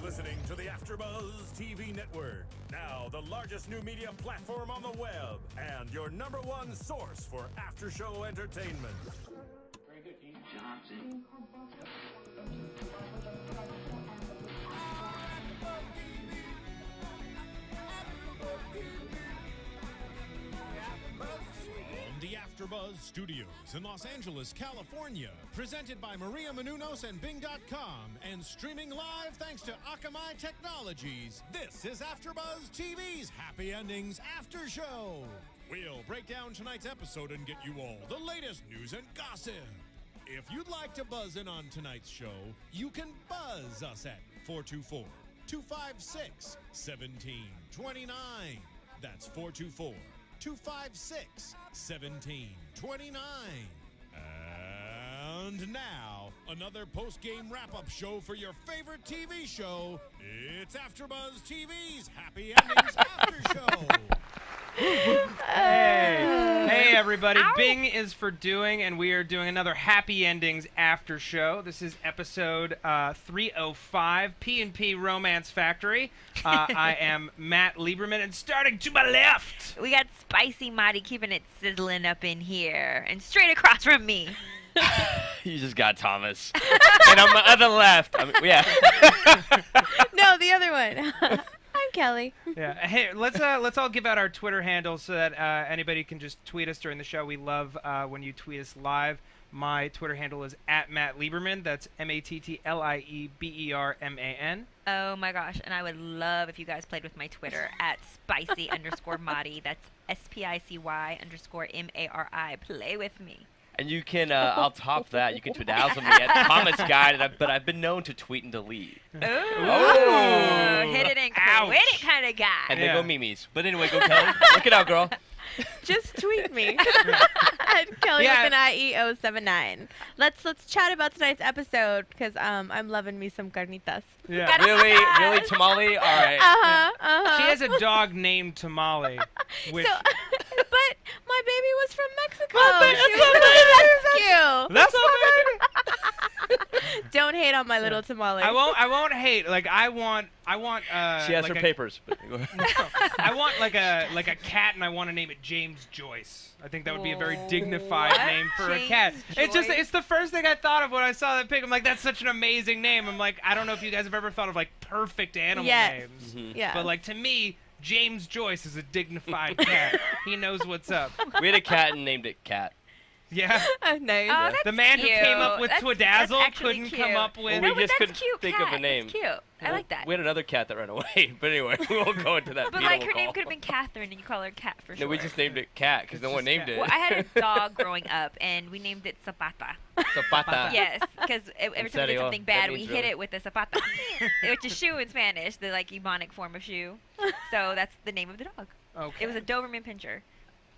listening to the AFTERBUZZ TV network. Now the largest new media platform on the web and your #1 source for after-show entertainment. Very good, Dean Johnson. From the AFTERBUZZ Studios in Los Angeles, California, presented by Maria Menounos and Bing.com, and streaming live thanks to Akamai Technologies, this is AFTERBUZZ TV's Happy Endings After Show. We'll break down tonight's episode and get you all the latest news and gossip. If you'd like to buzz in on tonight's show, you can buzz us at 424-256-1729. That's 424-256-1729. And now, another post-game wrap-up show for your favorite TV show. It's AFTERBUZZ TV's Happy Endings After Show. Hey everybody, Ow. Bing is for doing, and we are doing another Happy Endings After Show. This is episode 305, P&P Romance Factory. I am Matt Lieberman, and starting to my left, We got Spicy Mari keeping it sizzling up in here. And straight across from me. You just got Thomas. And on the other left, yeah. No, the other one. I'm Kelly. yeah. Hey, let's all give out our Twitter handles so that anybody can just tweet us during the show. We love when you tweet us live. My Twitter handle is @MattLieberman. That's MattLieberman. Oh my gosh. And I would love if you guys played with my Twitter @spicy_Mari. That's SPICY_MARI. Play with me. And you can, I'll top that. You can twedazzle me at Thomas Guide, but I've been known to tweet and delete. Ooh. Oh. Hit it and Ouch. quit it kind of guy. And Yeah. they go Mimi's. But anyway, go Kelly. Look it out, girl. Just tweet me at Kelly Yeah. with an IE079. Let's chat about tonight's episode because I'm loving me some carnitas. Yeah. Really, tamale? All right. She has a dog named Tamale, which So, but my baby was from Mexico. My She was That's from all rescue. Don't hate on my little tamale. I won't hate. Like I want. She has like her a- papers. But go ahead. I want like a cat, and I want to name it James Joyce. I think that would be a very dignified What? name for a James cat. Joyce? It's the first thing I thought of when I saw that pig. I'm like, that's such an amazing name. I'm like, I don't know if you guys have ever thought of like perfect animal Yes. names, Yeah. but like to me, James Joyce is a dignified cat. He knows what's up. We had a cat and named it Cat. Yeah. Nice. Oh, that's The man cute. who came up with That's Twidazzle actually couldn't cute. come up with. Well, No, we but just that's couldn't cute, think cat. of a name. That's cute. I like that. We had another cat that ran away. But anyway, we won't go into that. But like her beautiful name call. could have been Catherine, and you call her Cat for No, sure. we just named it Cat because no It's one just named Cat. it. Well, I had a dog growing up, and we named it Zapata. Zapata. Yes, because every time we serio? did something That bad, we means hit really- it with a zapata, which is shoe in Spanish, the like ebonic form of shoe. So that's the name of the dog. Okay. It was a Doberman Pinscher.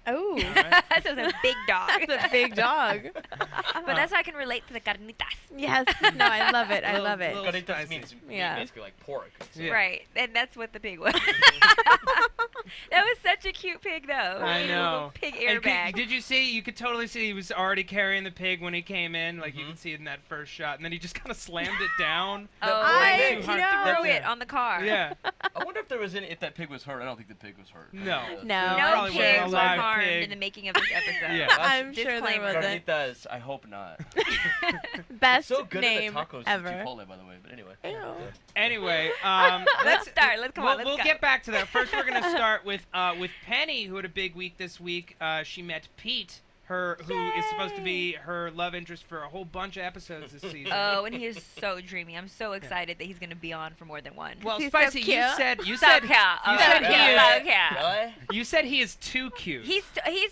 Oh, So it was a big dog. that's a big dog. But that's how I can relate to the carnitas. Yes. No, I love it. I Little- love it. little- Carnitas means Yeah. basically like pork. Yeah. Right, and that's what the pig was. That was such a cute pig, though. I Little know. Pig And airbag. did you see? You could totally see he was already carrying the pig when he came in. Like you could see it in that first shot, and then he just kind of slammed it down. Oh, I Too hard know. to threw get. it on the car. Yeah. I wonder if there was any. If that pig was hurt. I don't think the pig was hurt. No. No. No Probably wasn't a pigs were live harmed pig. in the making of this episode. Yeah. I'm sure there Disclaimer. wasn't. Carnitas. I hope not. Best So good name at the tacos ever. from Chipotle, by the way. But anyway. Ew. Anyway, Let's start. Let's come on. Let's we'll go. get back to that. First, we're gonna start with Penny, who had a big week this week. She met Pete, who is supposed to be her love interest for a whole bunch of episodes this season. Oh, and he is so dreamy. I'm so excited that he's going to be on for more than one. Well, He's so Spicy, you cute. said So he Really? is too cute. He's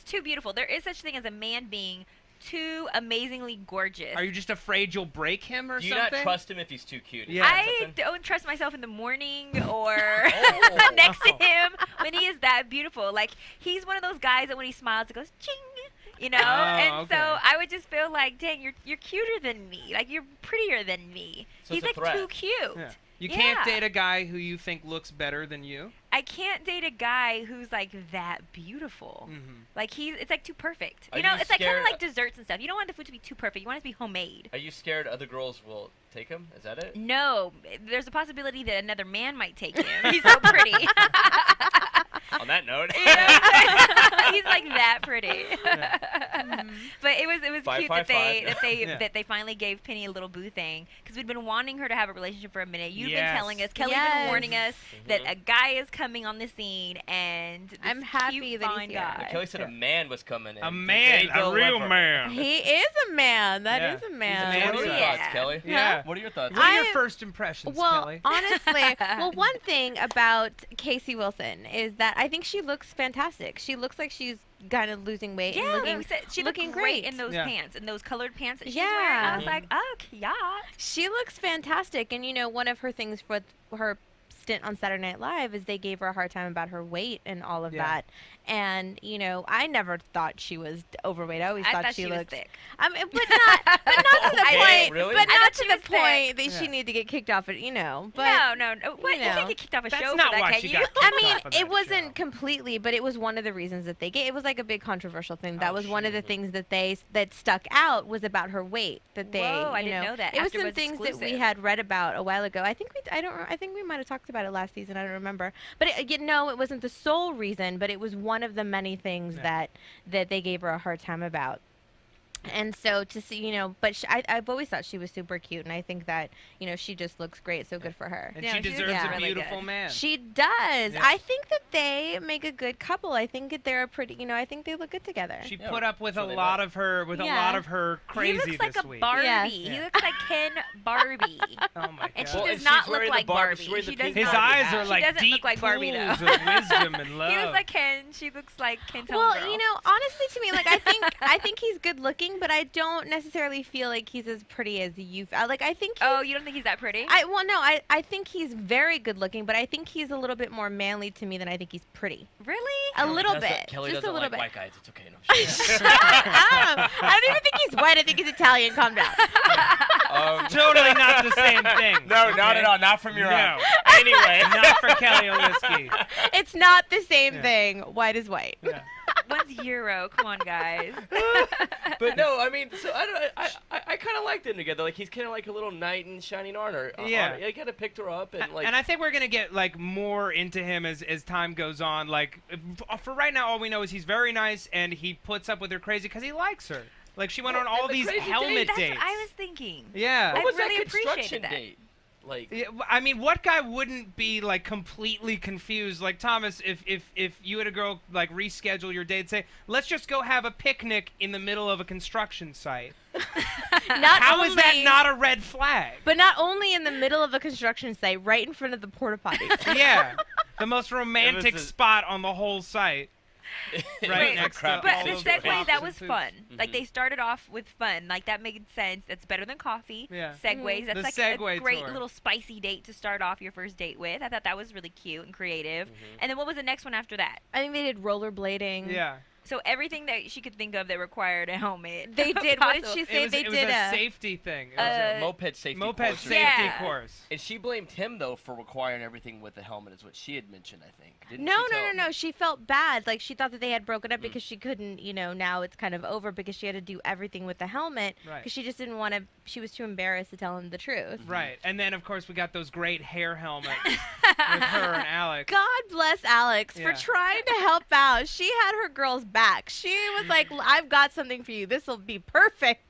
too beautiful. There is such thing as a man being too amazingly gorgeous. Are you just afraid you'll break him or Do you something? not trust him if he's too cute? Is Yeah. that I something? don't trust myself in the morning or Oh. next to him when he is that beautiful. Like, he's one of those guys that when he smiles, it goes ching, you know? And okay. so I would just feel like, dang, you're cuter than me. Like, you're prettier than me. So He's it's a like threat. too cute. Yeah. You can't date a guy who you think looks better than you. I can't date a guy who's like that beautiful. Like it's like too perfect. Are You know, you it's like kind of scared- like desserts and stuff. You don't want the food to be too perfect. You want it to be homemade. Are you scared other girls will take him? Is that it? No, there's a possibility that another man might take him. He's so pretty. On that note. You know what I'm saying? He's like that pretty. But it was cute that 555. that they finally gave Penny a little boo thing, because we'd been wanting her to have a relationship for a minute. You've been Yes. telling us, Kelly's Yes. been warning us that a guy is coming on the scene, and this I'm happy cute, that he's fine here. guy. Kelly said a man was coming in. A man, a real man. He is a man. That Yeah. is a He's a man. What are your Yeah. thoughts, Kelly? Yeah. What are your thoughts? What are your I- first impressions, Well, Kelly? honestly, one thing about Casey Wilson is that I think she looks fantastic. She looks like she's kind of losing weight and Yeah, looking, we said she looking looked great great. in those Yeah. pants, in those colored pants that she's Yeah. wearing. I was like, oh, yeah. She looks fantastic, and you know, one of her things for her stint on Saturday Night Live is they gave her a hard time about her weight and all of Yeah. that. And you know, I never thought she was overweight. I always I thought thought she was looked thick. but not to the Okay, point. really? But I not thought to she the was thick. point that she Yeah. needed to get kicked off. You know, but No. What? You know. can't get kicked off a That's show not for that, why can she you? got kicked I off mean, of it that wasn't show. completely, but it was one of the reasons that they gave. It was like a big controversial thing. That Oh, was one of the sure. things that stuck out was about her weight. That they, Whoa, I you didn't know that. It was some AFTERBUZZ things that we exclusive. had read about a while ago. I think we might have talked about it last season. I don't remember. But it wasn't the sole reason, but it was one of the many things Yeah. that they gave her a hard time about. And so to see, you know, but I've always thought she was super cute, and I think that, you know, she just looks great, so good for her. And Yeah, she she deserves looks a really beautiful good. man. She does. Yeah. I think that they make a good couple. I think that they're a pretty, you know, I think they look good together. She Yeah, put up with a so they lot met. of her, with a Yeah. lot of her crazy He looks like this a week. Barbie. Yes. He Yeah. looks like Ken Barbie. Oh my And god. she Well, does and not she's look wearing like the Barbie. Barbie. She's wearing She the does pink His not. Barbie eyes hat. are She like doesn't deep look like Barbie, though. pools of wisdom and love. He looks like Ken. She looks like Ken's Well, homegirl. you know, honestly, to me, like I think he's good looking, but I don't necessarily feel like he's as pretty as you. Like I think. Oh, you don't think he's that pretty? I think he's very good looking, but I think he's a little bit more manly to me than I think he's pretty. Really? A little Doesn't- bit, Kelly just doesn't a little like bit. white guys. It's okay. No, she- I don't even think he's white. I think he's Italian. Calm down. Totally not the same thing. No, okay? not at all. Not from your No. end. Anyway. Not for Kellie Olisky. It's not the same Yeah. thing. White is white. Yeah. One's Euro. Come on, guys. But no, I mean, so I don't. I kind of liked them together. Like he's kind of like a little knight in shining armor. Yeah. He kind of picked her up and like. And I think we're gonna get like more into him as time goes on. Like for right now, all we know is he's very nice and he puts up with her crazy because he likes her. Like she went Well, on all and the these crazy helmet That's dates. what I was thinking. Yeah. what I was really that appreciated construction that. date? Like. Yeah, I mean, what guy wouldn't be like completely confused? Like Thomas, if you had a girl like reschedule your date, say, let's just go have a picnic in the middle of a construction site. How is that not a red flag? But not only in the middle of a construction site, right in front of the porta potties. Yeah, the most romantic a- spot on the whole site. Right Wait, next to crap all But the those segue, boxes that and was foods. fun. Like Mhm. they started off with fun. Like that made sense. That's better than coffee. Yeah. Segues. That's The like segue a great tour. little spicy date to start off your first date with. I thought that was really cute and creative. Mm-hmm. And then what was the next one after that? I think they did rollerblading. Yeah. So everything that she could think of that required a helmet. They did. What did Possible. she say? It They was did a safety thing. It was It was Uh, a moped safety a moped course, safety Yeah. course. And she blamed him though for requiring everything with the helmet, is what she had mentioned. I think. Didn't No, she no, tell- no, no. She felt bad. Like she thought that they had broken up because she couldn't, you know, now it's kind of over because she had to do everything with the helmet Right. because she just didn't want to, she was too embarrassed to tell him the truth. Right. And then, of course, we got those great hair helmets with her and Alex. God bless Alex Yeah. for trying to help out. She had her girl's back. She was like, I've got something for you. This will be perfect.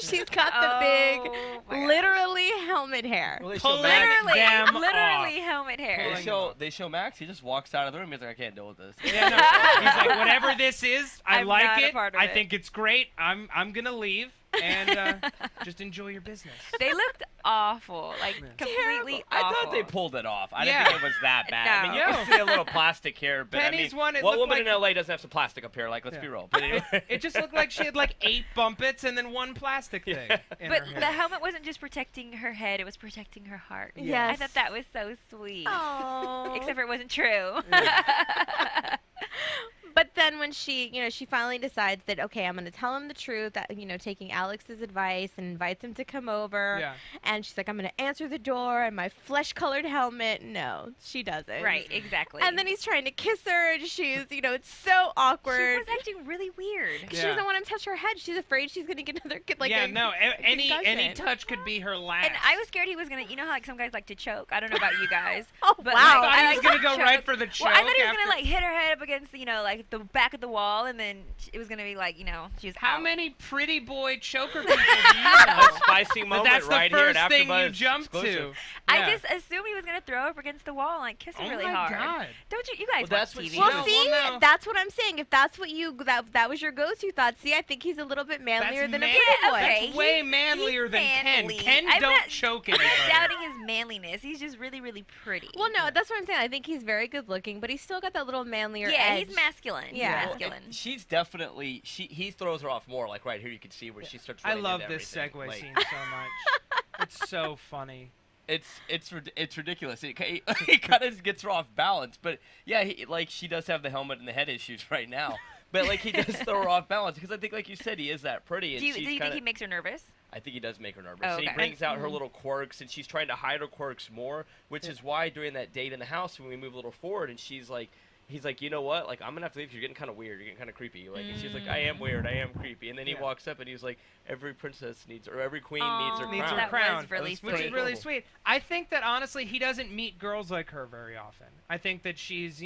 She's got the big, Oh, my gosh. literally helmet hair. Well, they show Pulling Max. them Literally off. helmet hair. They show Max. He just walks out of the room. He's like, I can't deal with this. Yeah, no, he's like, whatever this is, I I'm like not a it. part of I it." think it's great. I'm gonna leave and just enjoy your business. They looked awful, like Yeah. completely I awful. thought they pulled it off. I Yeah. didn't think it was that bad. I mean, you No. can see a little plastic here, but Penny's I mean, one, it what looked woman like- in LA doesn't have some plastic up here? Like, let's Yeah. be real. But anyway. It just looked like she had like 8 bumpets and then 1 plastic thing. Yeah. In But her the hair. helmet wasn't just protecting her head; it was protecting her heart. Yes. I thought that was so sweet. Oh. Except for it wasn't true. But then when she, she finally decides that, okay, I'm going to tell him the truth, that, taking Alex's advice, and invites him to come over. Yeah. And she's like, I'm going to answer the door and my flesh-colored helmet. No, she doesn't. Right, exactly. And then he's trying to kiss her, and she's, it's so awkward. She was acting really weird. She doesn't want him to touch her head. She's afraid she's going to get another any concussion. touch could be her last. And I was scared he was gonna. You know how like some guys like to choke. I don't know about you guys. Oh, but wow. like, I I was like gonna to go choke. right for the choke. Well, I thought he was after- gonna like hit her head up against like the back of the wall, and then it was gonna be like she was How out. many pretty boy choker people do you know? A spicy But moment that's the right here at first thing you AfterBuzz jump exclusive. to. I Yeah. just assumed he was gonna throw her up against the wall and like kiss her Oh really my hard. God. Don't you? You guys Well, that's watch what TV. she Well, No. see, Well, no. that's what I'm saying. If that's what that was your go-to thought, see, I think he's a little bit manlier That's than a man- pretty boy. okay. That's way He's manlier than manly. Ken. Ken I'm don't not- choke I'm anybody. not doubting his manliness. He's just really, really pretty. Well, no, that's what I'm saying. I think he's very good looking, but he's still got that little manlier yeah, edge. he's masculine. Yeah. He's Well, masculine. she's definitely he throws her off more. Like right here, you can see where she starts. I running love into this everything. segue Like, scene so much. It's so funny. It's ridiculous. It kind of gets her off balance. But yeah, she does have the helmet and the head issues right now. But like he does throw her off balance because I think, like you said, he is that pretty. And Do you she's think kinda, he makes her nervous? I think he does make her nervous. Oh, And he okay. brings out her little quirks, and she's trying to hide her quirks more, which is why during that date in the house when we move a little forward, and he's like, you know what? Like, I'm gonna have to leave. 'Cause you're getting kind of weird. You're getting kind of creepy. Like, and she's like, I am weird. I am creepy. And then he Yeah. walks up and he's like, every princess needs, or every queen Aw, needs her Needs crown. her That crown, was really which is sweet. really sweet. I think that honestly, he doesn't meet girls like her very often. I think that she's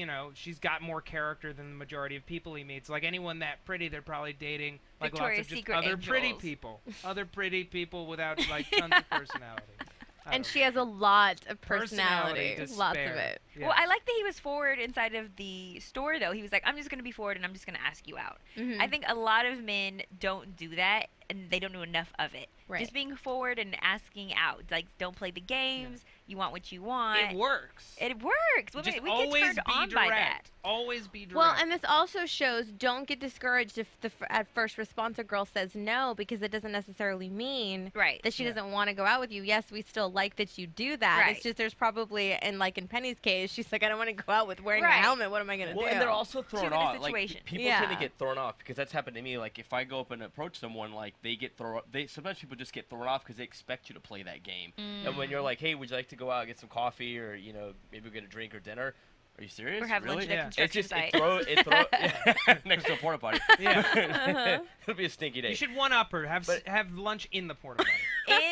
got more character than the majority of people he meets. Like anyone that pretty, they're probably dating like Victoria's lots of just Secret other pretty angels. people, other pretty people without like tons of personality. I And don't she know. has a lot of Personality personality. to Lots of spare. it. Yeah. Well, I like that he was forward inside of the store, though. He was like, I'm just going to be forward and I'm just going to ask you out. Mhm. I think a lot of men don't do that, and they don't do enough of it. Right. Just being forward and asking out. Like, don't play the games. You want what you want. It works. It works. Women, Just we always get turned be on direct. by that. Always be direct. Well, and this also shows don't get discouraged if the at first response a girl says no, because it doesn't necessarily mean Right. that she Yeah. doesn't want to go out with you. Yes, we still like that you do that. Right. It's just there's probably, and like in Penny's case, she's like, I don't want to go out with wearing Right. a helmet. What am I going to Well, do? and they're also thrown in a off. Like situation. people Yeah. tend to get thrown off because that's happened to me. Like if I go up and approach someone, like they get thrown. Sometimes people just get thrown off because they expect you to play that game. And when you're like, hey, would you like to go out and get some coffee or maybe get a drink or dinner? Are you serious? Or have really? lunch at a Yeah. It's construction just site. it throw next to a porta potty. Yeah. It'll be a stinky day. You should one up her. But- Have lunch in the porta potty.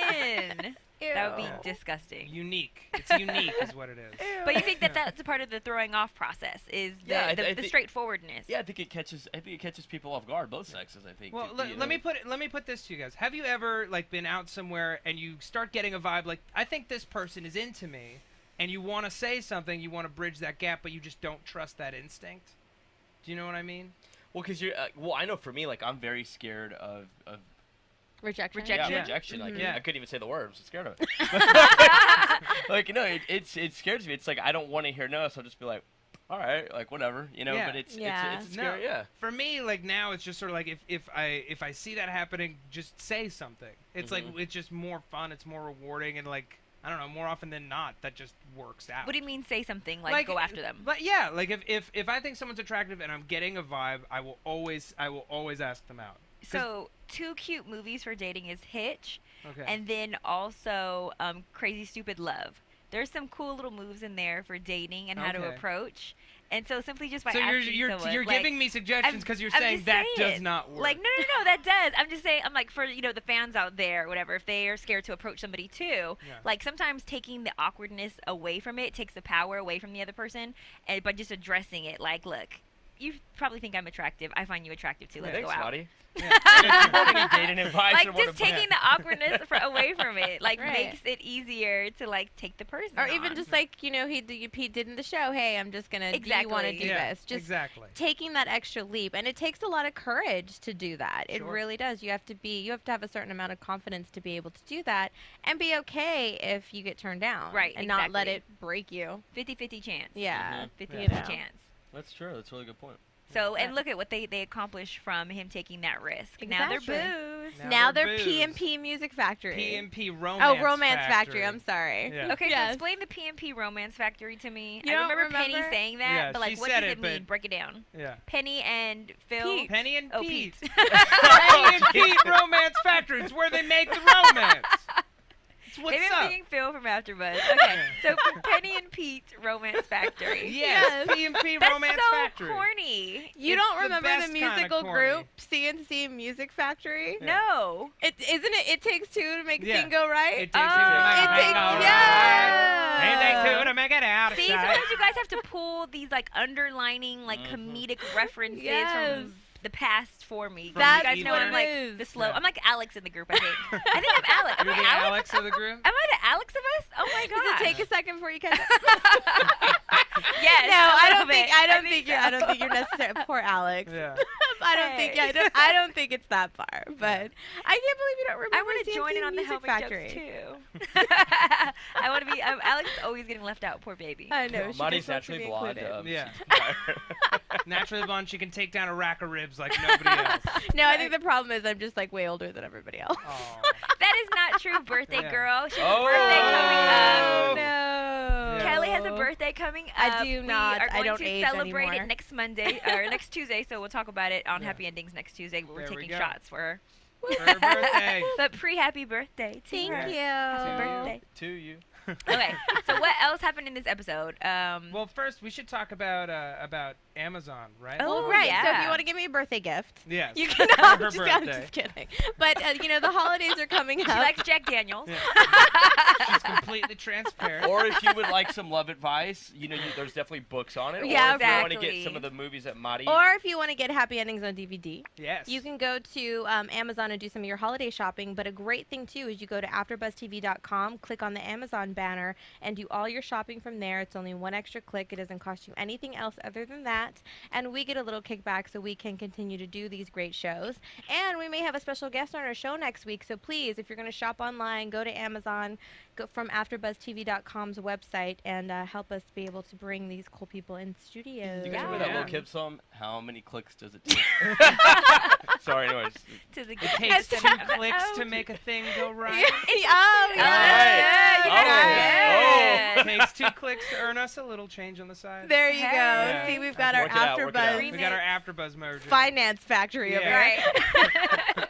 In. That would be Ew. disgusting. Unique. It's unique, is what it is. But you think that that's a part of the throwing off process is the, Yeah, I the think- straightforwardness. Yeah, I think it catches people off guard, both sexes. I think. Well, you let know. me put this to you guys. Have you ever like been out somewhere and you start getting a vibe like I think this person is into me, and you want to say something, you want to bridge that gap, but you just don't trust that instinct? Do you know what I mean? Well, because you're. I know for me, like I'm very scared of Rejection. Rejection. Yeah, rejection. Like Yeah. I couldn't even say the word. I'm so scared of it. Like it scares me. It's like I don't want to hear no, so I'll just be like, all right, like whatever, Yeah. But it's Yeah. it's scary. Yeah. For me, like now, it's just sort of like if I see that happening, just say something. It's like it's just more fun. It's more rewarding, and like I don't know, more often than not, that just works out. What do you mean say something like go after them? But yeah, like if I think someone's attractive and I'm getting a vibe, I will always ask them out. So 2 cute movies for dating is Hitch, Okay. and then also Crazy Stupid Love. There's some cool little moves in there for dating and how to Okay. approach. And so simply just by so asking someone, you're like, giving me suggestions because you're I'm saying just that does saying. not work. Like, no, that does. I'm just saying, I'm like, for, the fans out there, or whatever, if they are scared to approach somebody too, Yeah. like, sometimes taking the awkwardness away from it takes the power away from the other person, and by just addressing it, like, look, you probably think I'm attractive. I find you attractive too. Let's Thanks, go out. Lottie. Yeah. You want any dating advice Like, or what just about- taking the awkwardness away from it, like, Right. makes it easier to, like, take the person Or even on. just like, Pete did in the show, hey, I'm just going to, do you want to Exactly. do Yeah, this? Just exactly. taking that extra leap. And it takes a lot of courage to do that. It Sure. really does. You have to have a certain amount of confidence to be able to do that and be okay if you get turned down. Right, And not let exactly. it break you. 50-50 chance. Yeah. 50-50 Yeah. chance. That's true. That's a really good point. So, and Yeah. look at what they accomplished from him taking that risk. Now they're Exactly. booed. Now they're booze. P&P Music Factory. P&P Romance Romance Factory. Factory. I'm sorry. Yeah. Okay, Yes. so explain the P&P Romance Factory to me. You I don't remember Penny remember? saying that, Yeah, but she like, what said does it, it mean? but- Break it down. Yeah. Penny and Phil. Pete. Penny and Oh, Pete. Pete. Penny and Pete Romance Factory. It's where they make the romance. It's what's Maybe I'm up. thinking Phil from AFTERBUZZ. Okay, so Penny and Pete Romance Factory. Yes, P&P That's Romance so Factory. corny. You It's don't the remember best the kinda musical corny. group CNC Music Factory? Yeah. No. Isn't it? It takes two to make a Yeah. thing go right. It takes two to make it it takes go right. yeah. It takes two to make it out of See, sight. sometimes you guys have to pull these like underlining like comedic references Yes. from the past for me. 'Cause That's you guys know what I'm it like is. the slow. Yeah. I'm like Alex in the group. I think. I think I'm Alex. Am You're I the Alex? Alex of the group? Am I the Alex of us? Oh my Does god. it take a second before you catch it? Yes. No, a I little don't think. bit. I don't think you're. so. I don't think you're necessarily. Poor Alex. Yeah. I don't think. Hey. I don't think it's that far. But I can't believe you don't remember. I want to join in on the Music helmet Factory. jokes too. I want to be. Alex is always getting left out. Poor baby. I know. She Marty's just wants to naturally be blonde. included. Yeah. she's- Naturally blonde, she can take down a rack of ribs like nobody else. No, I think the problem is I'm just like way older than everybody else. Oh. That is not true. Birthday Yeah. girl. She has Oh. a birthday coming Oh. up. No. Kelly has a birthday coming up. I do not. We are I going don't to age celebrate anymore. it next Monday or next Tuesday. So we'll talk about it on Yeah. Happy Endings next Tuesday. But we're There we taking go. shots for her. For her birthday. But pre-happy birthday to Thank her. you. Happy To you. birthday. To you. Okay. So what else happened in this episode? Well, first we should talk about Amazon, right? Oh, Well, right. So if yeah. you want to give me a birthday gift, Yes. you can. For I'm her just, I'm birthday. just kidding. But you know the holidays are coming she up. likes Jack Daniels. She's completely transparent. Or if you would like some love advice, there's definitely books on it. Yeah, or if you want to exactly. get some of the movies that Mari. Or if you want to get Happy Endings on DVD, Yes. you can go to Amazon and do some of your holiday shopping. But a great thing too is you go to AfterBuzzTV.com, click on the Amazon banner, and do all your shopping from there. It's only one extra click. It doesn't cost you anything else other than that. And we get a little kickback so we can continue to do these great shows. And we may have a special guest on our show next week. So please, if you're going to shop online, go to Amazon, go from AfterBuzzTV.com's website, and help us be able to bring these cool people in studio. You guys remember that Yeah. little kid song? How many clicks does it take? Sorry, anyways. To the It takes two That's- clicks Oh. to make a thing go right. Oh, yeah. Yeah, you Oh, got It takes two clicks to earn us a little change on the side. There you go. Yeah. See, we've got our Work it out, work it out. AfterBuzz We got our AfterBuzz merger. finance factory over Right. here.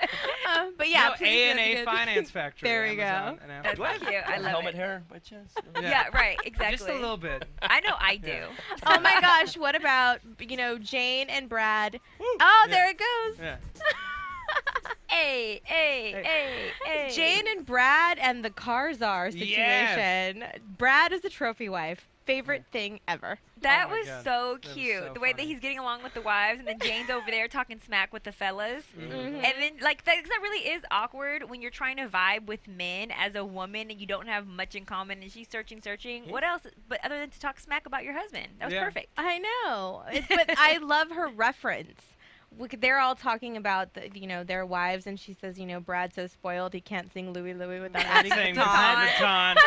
But yeah, No, please A&A go to- Finance Factory. There we go. Amazon and That's AfterBuzz. cute. I love Helmet it. hair by chance? Yeah, right. Exactly. Just a little bit. I know I do. Yeah. Oh my gosh, what about Jane and Brad? Oh, Yeah. there it goes. Yeah. Hey, hey. Jane and Brad and the car czar situation. Brad is a trophy wife. Favorite thing ever. That Oh my was God. so That was cute. so the way that funny. he's getting along with the wives, and then Jane's over there talking smack with the fellas. Mhm. Mhm. And then, like, that really is awkward when you're trying to vibe with men as a woman and you don't have much in common, and she's searching. Yeah. What else? But other than to talk smack about your husband, that was Yeah. perfect. I know, but I love her reference. They're all talking about their wives, and she says, Brad's so spoiled he can't sing Louie Louie without adding Saying the baton, ton. baton.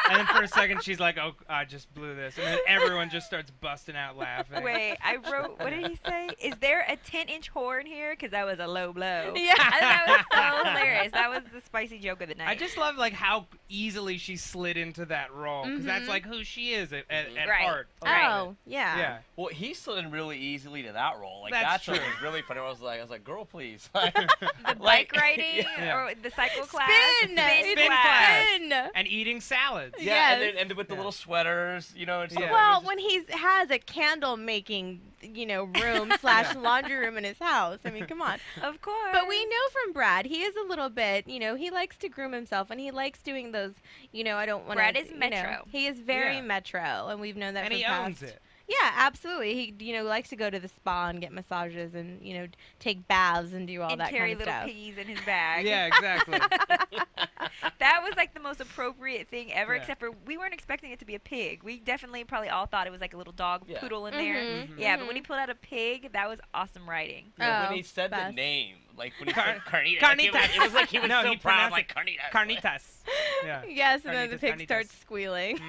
And then for a second she's like, oh, I just blew this. And then everyone just starts busting out laughing. Wait, I wrote. What did he say? Is there a 10-inch horn here? Because that was a low blow. Yeah. I thought that was so hilarious. That was the spicy joke of the night. I just love like how easily she slid into that role. Because that's Mhm. like who she is at Right. heart. a little Oh, yeah. bit. Yeah. Well, he slid in really easily to that role. Like That's what true. was really funny. I was like, girl, please. the bike riding Yeah. or the cycle class. Spin! Spin class. class. Spin! And eating salads. Yeah, and, Yes. then, and with the Yeah. little sweaters, and stuff. Yeah. Well, when he has a candle making, room / laundry room in his house. I mean, come on. Of course. But we know from Brad, he is a little bit, he likes to groom himself, and he likes doing those, I don't want to. Brad is metro. He is very Yeah. metro, and we've known that And from he past. owns it. Yeah, absolutely. He, likes to go to the spa and get massages and, take baths and do all and that carry kind of little stuff. piggies in his bag. Yeah, exactly. That was like the most appropriate thing ever, Yeah. except for we weren't expecting it to be a pig. We definitely probably all thought it was like a little dog Yeah. poodle in there. Mhm, Yeah, but mhm. when he pulled out a pig, that was awesome writing. Yeah, Oh, when he said the best. name, like when he said carnitas. Carnitas. It was like he was No, so he proud, pronounced like it Carnitas. Yeah. Yes, and then the Carnitas, pig carnitas. starts squealing.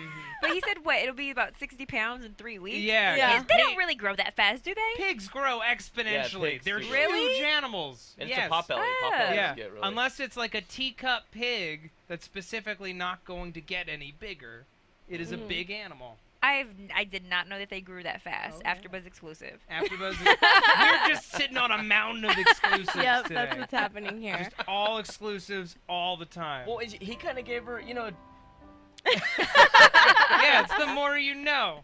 But he said what? It'll be about 60 pounds in 3 weeks. Yeah. Yeah. 'cause They don't really grow that fast, do they? Pigs grow exponentially. pigs They're do. Really? huge animals. And yes. it's a potbelly. Oh. Potbellies Yeah. get really. Unless it's like a teacup pig that's specifically not going to get any bigger. It is a big animal. I did not know that they grew that fast. Oh, yeah. AfterBuzz exclusive. AfterBuzz. We're just sitting on a mountain of exclusives Yep, today. that's what's happening here. Just all exclusives all the time. Well, he kind of gave her, you know, Yeah, it's the more you know.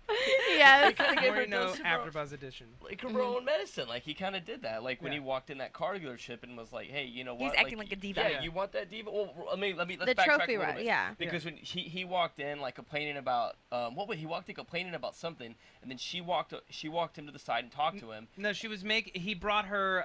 Yes. he kind The of gave more her you know, dose of her, AfterBuzz edition. like her own medicine. Like he kind of did that. Like when Yeah. he walked in that car dealership and was like, "Hey, you know He's what? acting like a diva. Yeah, Yeah. you want that diva? Well, let's The backtrack trophy a little ride, bit. yeah. Because when he walked in like complaining about he walked in complaining about something, and then she walked him to the side and talked to him. No, he brought her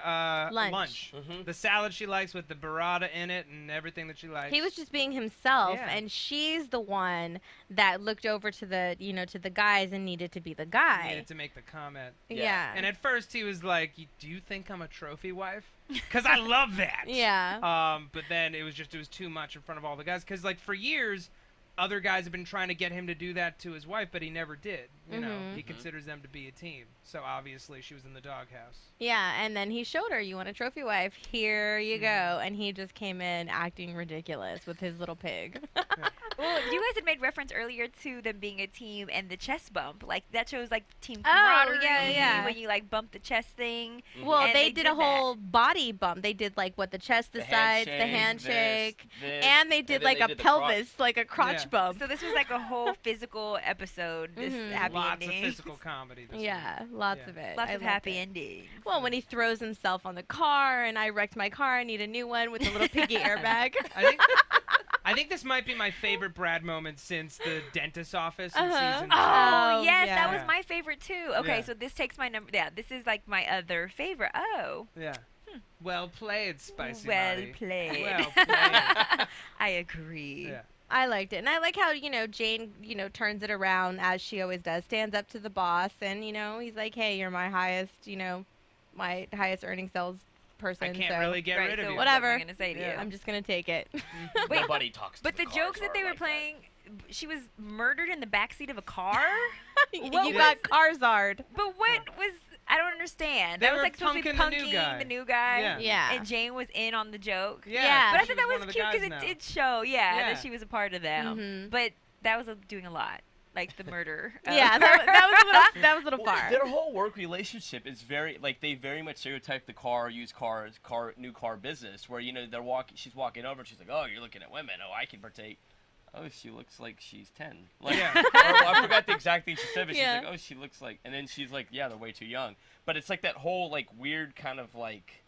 Lunch. Mhm. The salad she likes with the burrata in it and everything that she likes. He was just being himself, Yeah. and she's the one that looked over to the, to the guys and needed to be the guy. needed to make the comment. Yeah. And at first he was like, "Do you think I'm a trophy wife?" Because I love that. Yeah. But then it was too much in front of all the guys. Because like for years, other guys have been trying to get him to do that to his wife, but he never did. You know, Mhm. he considers them to be a team. So obviously she was in the doghouse. Yeah, and then he showed her, "You want a trophy wife? Here you go." And he just came in acting ridiculous with his little pig. Well, you guys had made reference earlier to them being a team and the chest bump. Like that shows like team Oh, camaraderie. yeah. When you like bump the chest thing. Well, And they they did did a whole body bump. They did like the chest, the sides, the handshake, this, and they did then like they a did the crotch. pelvis, like a crotch Yeah. bump. So this was like a whole physical episode. This Mhm. happy Lots ending. of physical comedy. This Yeah, lots Yeah. of it. Lots I of loved happy it. endings. Well, when he throws himself on the car, and I wrecked my car, I need a new one with a little piggy airbag. I think this might be my favorite Brad moment since the dentist's office in Uh-huh. season 2. Oh, Oh, yes, that yeah. was my favorite too. Okay, Yeah. so this takes my number. Yeah, this is like my other favorite. Oh, Yeah. Well played, Spicy well Marty. played. Well played. I agree. Yeah. I liked it. And I like how, Jane, turns it around as she always does, stands up to the boss, and, he's like, "Hey, you're my highest, my highest earning sales person. I can't so really get Right, rid of so you. Whatever. What am I gonna say to Yeah. you? I'm just going to take it." Wait, Nobody talks. But to the cars jokes that are they were like playing, she was murdered in the backseat of a car. You What got Carzard. But what was? I don't understand. They That was were like supposed to be punking the new punking guy. the new guy. Yeah. Yeah. And Jane was in on the joke. Yeah. But I she thought that one was of the cute because guys it now. did show, Yeah. that she was a part of them. Mhm. But that was doing a lot, like the murder. of Yeah, her. that was a little Well, far. their whole work relationship is they very much stereotype the new car business where she's walking over, she's like, "Oh, you're looking at women. Oh, I can partake." Oh, she looks like she's 10. Like, Yeah. or I forgot the exact thing she said, but Yeah. she's like, "Oh, she looks like," and then she's like, "Yeah, they're way too young." But it's like that whole like weird kind of like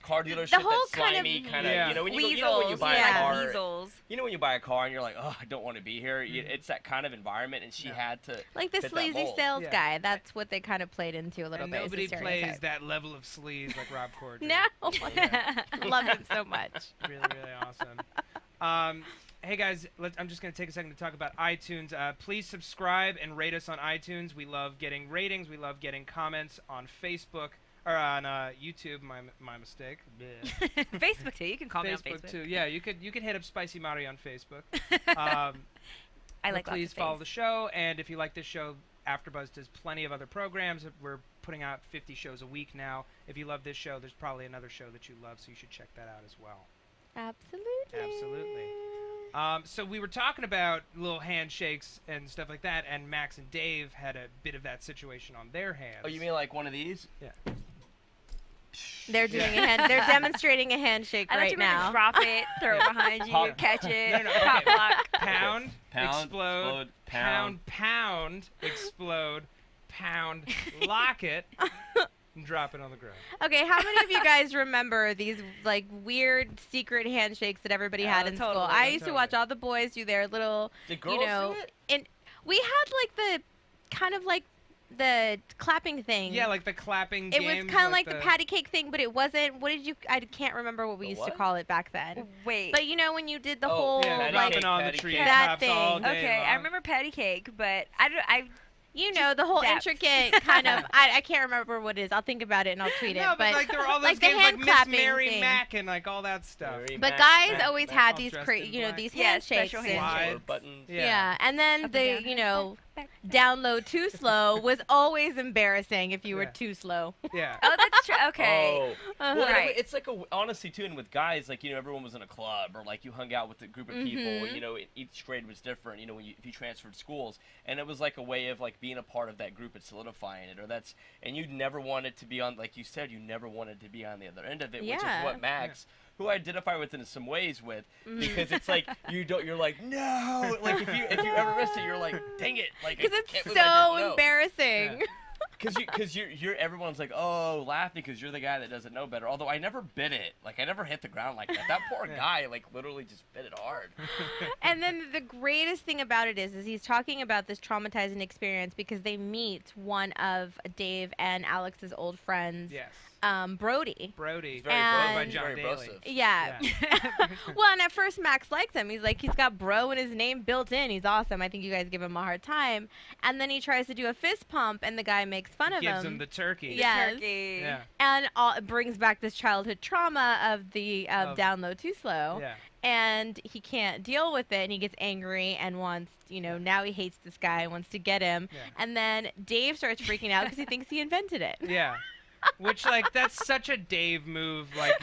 car dealership, whole that kind of- slimy kind of, Yeah. when you Weasels. go, when you buy yeah. a car, Weasels. when you buy a car and you're like, "Oh, I don't want to be here." It's that kind of environment, and she Yeah. had to Like the fit that sleazy mold. sales Yeah. guy. That's what they kind of played into a little And bit. is the nobody plays stereotype. that level of sleaze like Rob Corddry. No. Yeah. Love him so much. Really, really awesome. Hey guys, I'm just going to take a second to talk about iTunes. Please subscribe and rate us on iTunes. We love getting ratings. We love getting comments on Facebook or on YouTube. My mistake. Bleh. Facebook too. You can call me on Facebook Facebook. too. Yeah, you could hit up Spicy Mari on Facebook. I like Please lots of follow things. the show, and if you like this show, AfterBuzz does plenty of other programs. We're putting out 50 shows a week now. If you love this show, there's probably another show that you love, so you should check that out as well. Absolutely. Absolutely. So we were talking about little handshakes and stuff like that, and Max and Dave had a bit of that situation on their hands. Oh, you mean like one of these? Yeah. They're doing they're demonstrating a handshake I thought right you were gonna now. drop it, throw it behind you, Pop- catch it, No, pop okay. lock. Pound, Pound, explode, pound. pound, explode, pound, lock it, and drop it on the ground. Okay, how many of you guys remember these like weird secret handshakes that everybody had in school? totally. I used to watch Totally. all the boys do their little, Did girls do it? and we had like the kind of like the clapping thing. Yeah, like the clapping it games. was kind of like the patty cake thing, but it wasn't. What did you? I can't remember what we The used to what? call it back then. Wait. But you know when you did the Oh, whole Yeah, patty like dropping on the patty tree cake. That tops all thing. day okay, I long. remember patty cake, but I You know, the whole depth. intricate kind of, I can't remember what it is. I'll think about it and I'll tweet it. No, but like there were all those like the games like hand Miss clapping Mary thing. Mac and like all that stuff. Mary But Mac, guys Mac, always Mac, had all these, dressed in black. these Yeah, handshakes. special and- handshakes. or buttons. Yeah, and then Up and the, down, you know, back. down low too slow was always embarrassing if you were Yeah. too slow. Yeah. Oh, that's true. Okay. Oh. Uh-huh. Well, Right. it's like honestly too, and with guys, like everyone was in a club or like you hung out with a group of people. Mhm. Each grade was different. When if you transferred schools, and it was like a way of like being a part of that group and solidifying it. And you never wanted to be on, like you said, you never wanted to be on the other end of it, which is Yeah. what Max, who I identify with in some ways with, because it's like you're like no, like if you ever missed it, you're like dang it, like Because I it's can't believe I didn't so know. embarrassing. Because you're everyone's like, oh, laughing because you're the guy that doesn't know better. Although I never bit it. Like, I never hit the ground like that. That poor guy, like, literally just bit it hard. And then the greatest thing about it is he's talking about this traumatizing experience because they meet one of Dave and Alex's old friends, Yes. Brody. Brody. Very And- by John very Daly. brosive. Yeah. Well, and at first Max likes him. He's like, he's got bro in his name built in. He's awesome. I think you guys give him a hard time. And then he tries to do a fist pump, and the guy makes fun of Gives him. him the turkey. Yeah. Yes. Turkey. Yeah. And it brings back this childhood trauma of the down low too slow. Yeah. And he can't deal with it, and he gets angry and wants, now he hates this guy, wants to get him. Yeah. And then Dave starts freaking out because he thinks he invented it. Yeah. Which, like, that's such a Dave move. Like,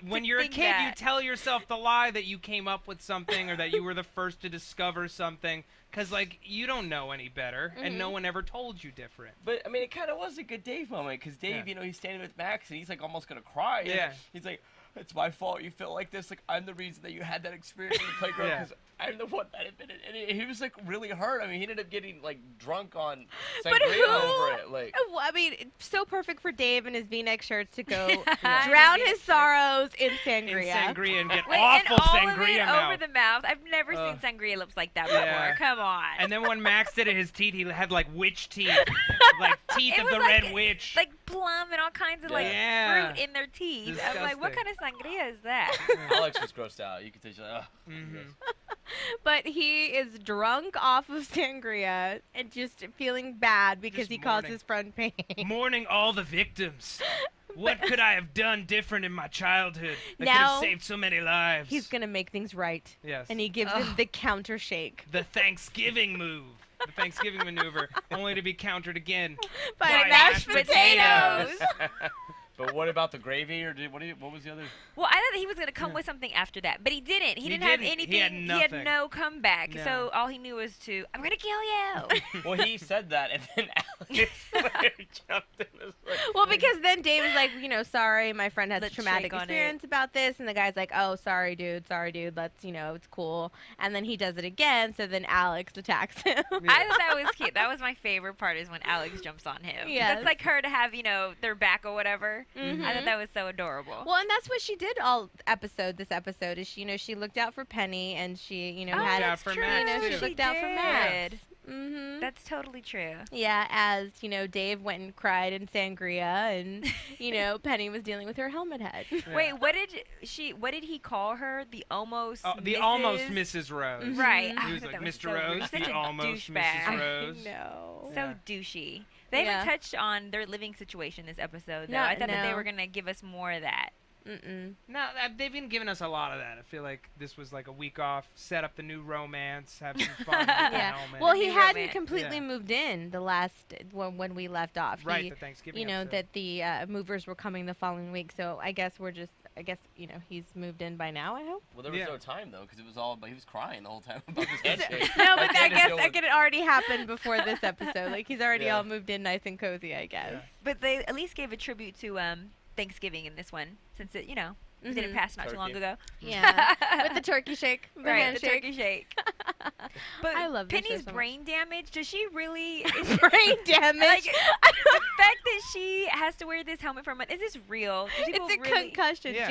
when you're a think kid, you that. tell yourself the lie that you came up with something or that you were the first to discover something. Because, like, you don't know any better, and no one ever told you different. But, I mean, it kind of was a good Dave moment. Because Dave, he's standing with Max, and he's, like, almost going to cry. And Yeah. he's like, it's my fault you feel like this. Like, I'm the reason that you had that experience in the playground. Yeah. Because I'm the one that admitted it. And he was, like, really hurt. I mean, he ended up getting, like, drunk on sangria over it. Like, Well, I mean, it's so perfect for Dave and his V-neck shirts to go Yeah. drown his sorrows in In sangria. sangria and get Wait, awful and all sangria of it mouth. over the mouth. I've never seen sangria lips like that before. Yeah. Come on. And then when Max did it, his teeth, he had, like, witch teeth. Like, teeth It of was the like- Red Witch. like plum and all kinds of like Yeah. fruit in their teeth. I'm like, what kind Disgusting. of sangria is that? Alex was grossed out. You could tell, she's like, ugh. But he is drunk off of sangria and just feeling bad because Just he caused mourning. his friend pain. Mourning all the victims. What could I have done different in my childhood that could Now, have saved so many lives? He's going to make things right. Yes. And he gives him the counter shake. The Thanksgiving move. The Thanksgiving maneuver, only to be countered again By by mashed potatoes. But what about the gravy? Or what was the other? Well, I thought that he was gonna come with something after that, but he didn't. He didn't have didn't. anything. He had nothing. no comeback. No. So all he knew was to, I'm gonna kill you. Well, he said that, and then Alex later jumped in. And was like, Well, because then Dave is like, sorry, my friend has a Let's traumatic shake on experience about this. And the guy's like, oh, sorry, dude. Let's, it's cool. And then he does it again. So then Alex attacks him. I thought that was cute. That was my favorite part is when Alex jumps on him. Yes. That's like her to have, their back or whatever. Mhm. I thought that was so adorable. Well, and that's what she did this episode is she looked out for Penny and she, Oh, had out for Max, she too. looked out for Max. Mm-hmm. That's totally true. Yeah, as, Dave went and cried in sangria and, Penny was dealing with her helmet head. Wait, what did he call her? The almost The Mrs. almost Mrs. Rose. Right. Mhm. I He was thought like, that Mr. so Rose, rude. Such the a almost douchebag. Mrs. Rose. No. So Yeah. douchey. They Yeah. haven't touched on their living situation this episode, though. No, I thought that they no. were going to give us more of that. Mm-mm. No, they've been giving us a lot of that. I feel like this was like a week off, set up the new romance, have some fun with the Yeah. helmet. Well, he New hadn't romance. completely Yeah. moved in the last when we left off. right, He, the Thanksgiving episode. that the movers were coming the following week. So I guess he's moved in by now. I hope. well, there was Yeah. no time though, because it was all. He was crying the whole time about this handshake. No, Like, but they I had to guess deal that with- could have already happened before this episode. Like he's already Yeah. all moved in nice and cozy, I guess. Yeah. But they at least gave a tribute to Thanksgiving in this one, since it, didn't Mhm. pass not too long Turkey. ago. Yeah. With the turkey shake, the right, the handshake. turkey shake. But I love this show Penny's so much. brain damage. Does she really? Brain damage. Like, the fact that she has to wear this helmet for a month, is this real? Do people It's a really... concussion. Yeah.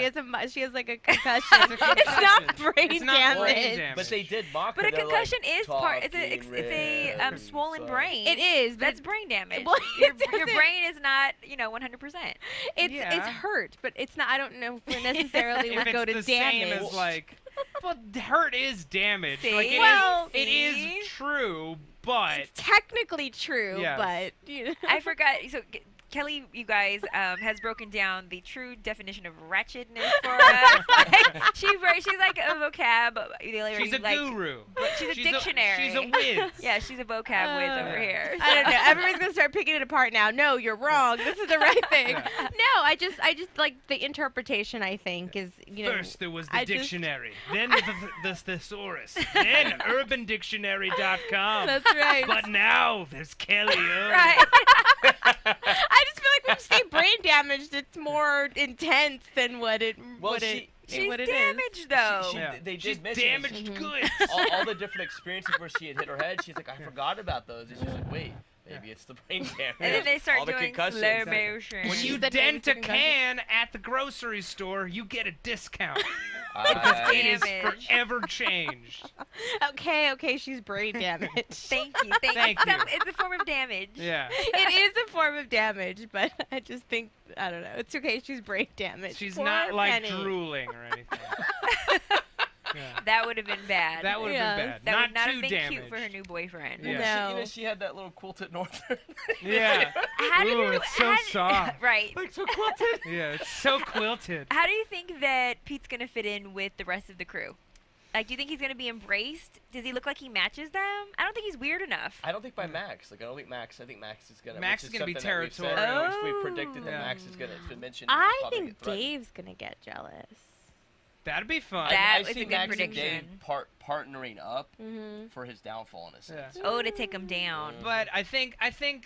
She has like a concussion. It's a It's not concussion. brain It's not damage. brain damage. But they did mock But her. a They're concussion like, is part. It's talking a red, swollen so- brain. It is, but That's brain damage. Well, your it doesn't- brain is not 100%. it's Yeah. hurt, but it's not. I don't know if it necessarily if would it's go to the damage. same as like, well, hurt is damage. See? Like Well, it see? is true, but It's technically true, Yes. but you know. I forgot. So Kelly, you guys, has broken down the true definition of wretchedness for us. Like, she's like a vocab. she's a guru. She's a dictionary. She's a whiz. Yeah, she's a vocab whiz over here. I don't know. Everybody's gonna start picking it apart now. No, you're wrong. This is the right thing. Yeah. No, I just like the interpretation. I think is First there was the I just- dictionary, then the thesaurus, then UrbanDictionary.com. That's right. But now there's Kellie O. Right. I just feel like when you say brain damaged, it's more intense than what it She's what it is. damaged though. They She's did mention damaged goods. all the different experiences where she had hit her head. She's like, I forgot about those. And she's like, wait, maybe it's the brain damage. And then they start all the doing concussions. slow motion. When you She's the dent a damaged can at the grocery store, you get a discount. I- It is Damage. forever changed. Okay, she's brain damaged. Thank you. Thank you. It's a form of damage. Yeah. It is a form of damage, but I just think I don't know. It's okay. She's brain damaged. She's Poor not like Penny. drooling or anything. Yeah. That would have been bad. That would have been Yes. bad. That not would not too have been damaged. cute for her new boyfriend. Yeah. No. She had that little quilted northern. Yeah. How do Ooh, you? it's so soft. Right. Like so quilted. Yeah, it's so quilted. How do you think that Pete's gonna fit in with the rest of the crew? Like, do you think he's gonna be embraced? Does he look like he matches them? I don't think he's weird enough. I don't think by Max. Like, I don't think Max. I think Max is gonna. Max which is gonna be something that we've said, territorial. We've predicted that Yeah. Max is gonna. It's been mentioned. I probably think get threatened. Dave's gonna get jealous. That'd be fun. That I is a see good Max and prediction. Dave partnering up Mm-hmm. for his downfall in a sense. Oh, to take him down. But I think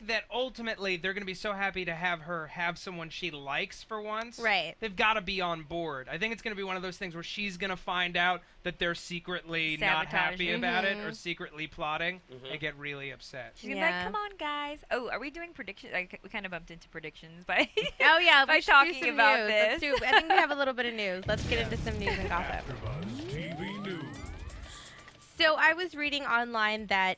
that ultimately they're gonna be so happy to have her have someone she likes for once. Right. They've got to be on board. I think it's gonna be one of those things where she's gonna find out that they're secretly not happy Sabotaging. about it or secretly plotting Mhm. and get really upset. She's gonna be like, Yeah. "Come on, guys." Oh, are we doing predictions? Like, we kind of bumped into predictions by. Oh yeah, By we should talking do some about news. this. I think we have a little bit of news. Let's get into some news and gossip. AfterBuzz TV News. So I was reading online that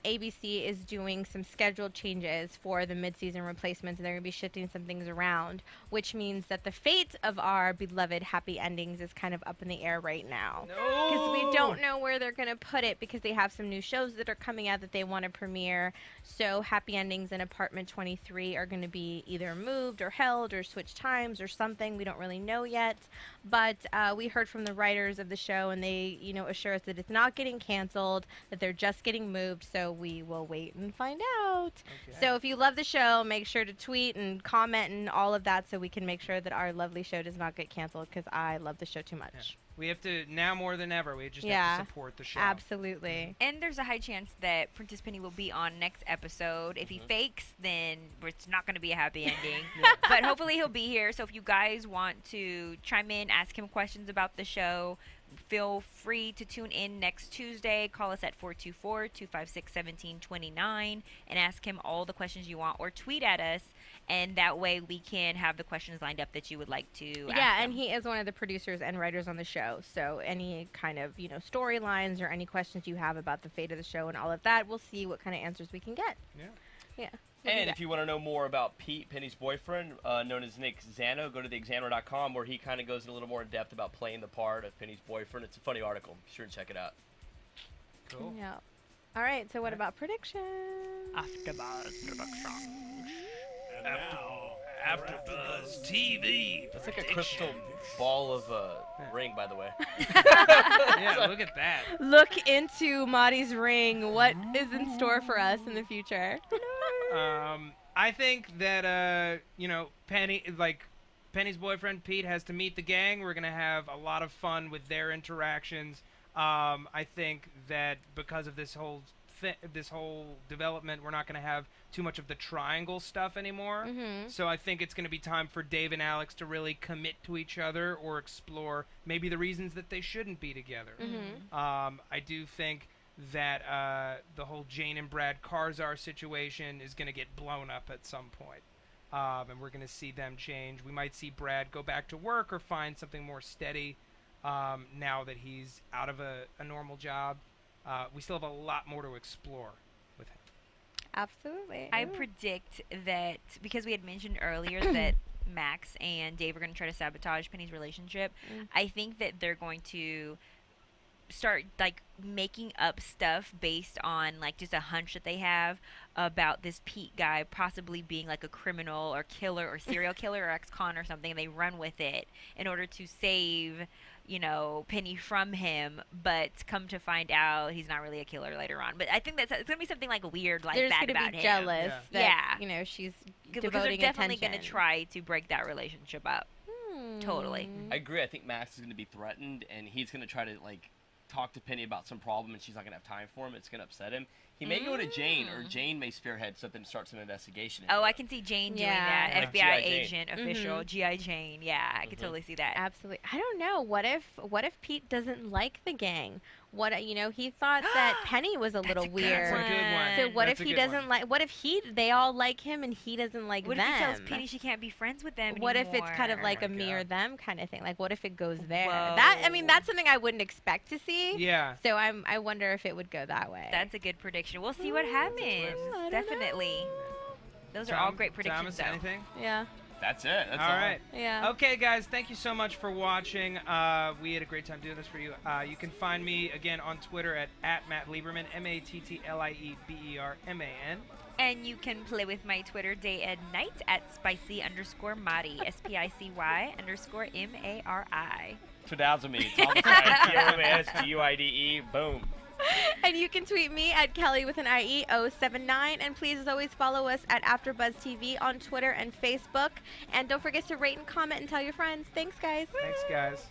ABC is doing some scheduled changes for the mid-season replacements, and they're going to be shifting some things around, which means that the fate of our beloved Happy Endings is kind of up in the air right now. Because we don't know where they're going to put it because they have some new shows that are coming out that they want to premiere. So Happy Endings and Apartment 23 are going to be either moved or held or switched times or something. We don't really know yet. But we heard from the writers of the show, and they, assure us that it's not getting canceled, that they're just getting moved. So we will wait and find out. Okay. So if you love the show, make sure to tweet and comment and all of that so we can make sure that our lovely show does not get canceled because I love the show too much. We have to, now more than ever, we just Yeah. have to support the show. Absolutely. And there's a high chance that Princess Penny will be on next episode. If he fakes, then it's not going to be a happy ending. But hopefully he'll be here. So if you guys want to chime in, ask him questions about the show, feel free to tune in next Tuesday. Call us at 424-256-1729 and ask him all the questions you want, or tweet at us. And that way we can have the questions lined up that you would like to ask Yeah, him. and he is one of the producers and writers on the show. So any kind of, storylines or any questions you have about the fate of the show and all of that, we'll see what kind of answers we can get. Yeah. Yeah. we'll do And that. if you want to know more about Pete, Penny's boyfriend, known as Nick Zano, go to theexaminer.com where he kind of goes a little more in depth about playing the part of Penny's boyfriend. It's a funny article. Be sure to check it out. Cool. Yeah. All right, so what about predictions? AfterBuzz production. And now, AfterBuzz TV. That's like a crystal ball of ring, by the way. Yeah, look at that. Look into Mari's ring. What is in store for us in the future? I think that Penny's boyfriend Pete has to meet the gang. We're gonna have a lot of fun with their interactions. I think that because of this whole development, we're not gonna have too much of the triangle stuff anymore. Mm-hmm. So I think it's gonna be time for Dave and Alex to really commit to each other or explore maybe the reasons that they shouldn't be together. Mm-hmm. I do think that the whole Jane and Brad Karzar situation is going to get blown up at some point. And we're going to see them change. We might see Brad go back to work or find something more steady now that he's out of a normal job. We still have a lot more to explore with him. Absolutely. I predict that because we had mentioned earlier that Max and Dave are going to try to sabotage Penny's relationship, I think that they're going to start like making up stuff based on like just a hunch that they have about this Pete guy possibly being like a criminal or killer or serial killer or ex-con or something, and they run with it in order to save, you know, Penny from him, but come to find out he's not really a killer later on. But I think it's gonna be something like weird like They're just that gonna about be him. jealous that, Yeah. you know, she's Because devoting they're definitely attention. gonna try to break that relationship up. Totally. I agree. I think Max is going to be threatened, and he's going to try to like talk to Penny about some problem, and she's not going to have time for him. It's going to upset him. He may go to Jane, or Jane may spearhead something and start some investigation. Oh, I can see Jane doing Yeah. that. Like FBI G.I. Jane. agent, official, G.I. Jane. Yeah, I could totally see that. Absolutely. I don't know. What if Pete doesn't like the gang? What, you know, he thought that Penny was a little a good weird. That's a good one. So what That's if a he good doesn't one. like? What if they all like him and he doesn't like What them? if he tells Penny she can't be friends with them What if it's kind of anymore? like my a me or God. them kind of thing? Like, what if it goes there? Whoa. That's something I wouldn't expect to see. Yeah. So I wonder if it would go that way. That's a good prediction. We'll see what happens. I don't Definitely. know. Those are all great predictions, Thomas, though. anything? Yeah. That's it. That's All right. Yeah. Okay, guys, thank you so much for watching. We had a great time doing this for you. You can find me, again, on Twitter at Matt Lieberman, MattLieberman. And you can play with my Twitter day and night at spicy_Mari, SPICY_MARI. So that's with me. Thomas T-O-M-S-G-U-I-D-E. Boom. And you can tweet me at Kelly with an IE 079. And please, as always, follow us at AfterBuzz TV on Twitter and Facebook. And don't forget to rate and comment and tell your friends. Thanks, guys. Thanks, guys.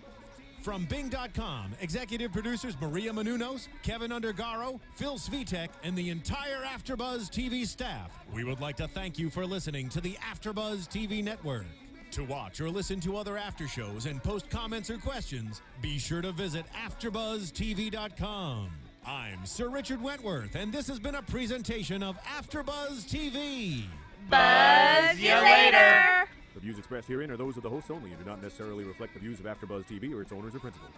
From Bing.com, executive producers Maria Menounos, Kevin Undergaro, Phil Svitek, and the entire AfterBuzz TV staff, we would like to thank you for listening to the AfterBuzz TV network. To watch or listen to other after shows and post comments or questions, be sure to visit AfterBuzzTV.com. I'm Sir Richard Wentworth, and this has been a presentation of AfterBuzz TV. Buzz you later. The views expressed herein are those of the hosts only and do not necessarily reflect the views of AfterBuzz TV or its owners or principals.